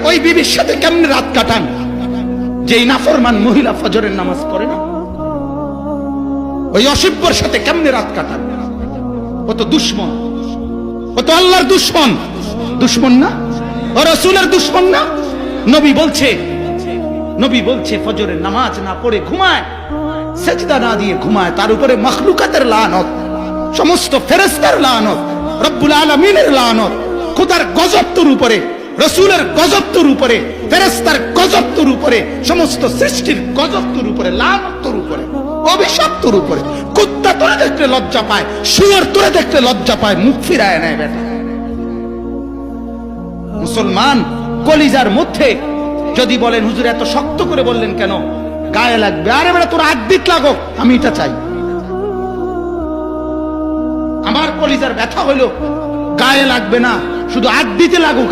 ওই বিবির সাথে কেমনে রাত কাটান যেই নাফরমান মহিলা ফজরের নামাজ পড়ে না? ওই অসভ্যর সাথে কেমনে রাত কাটান? ও তো দুশ্মন, ও তো আল্লাহর দুশ্মন। দুশ্মন না? ও রাসূলের দুশ্মন না? নবী বলছে ফজরের নামাজ না পড়ে ঘুমায়, সেজদা না দিয়ে ঘুমায়, তার উপরে মখলুকাতের লানত, সমস্ত ফেরেশতার লানত, রব্বুল আলামিনের লানত, খোদার গজব তোর উপরে, রাসূলের গজব তোর উপরে, ফেরেশতার গজব তোর উপরে, সমস্ত সৃষ্টির গজব তোর উপরে, লানত তোর উপরে, অভিশাপ তোর উপরে। কুত্তা তোরে দেখতে লজ্জা পায়, শুয়োর তোরে দেখতে লজ্জা পায়, মুখ ফিরায় নেয় বেটা। মুসলমান কলিজার মধ্যে যদি বলেন হুজুর এত শক্ত করে বললেন কেন, গায়ে লাগবে। আরে বেটা তোর আড্ডিত লাগো, আমি এটা চাই। আমার কলিজার ব্যথা হইলো গায়ে লাগবে না, শুধু আড্ডিতে লাগুক।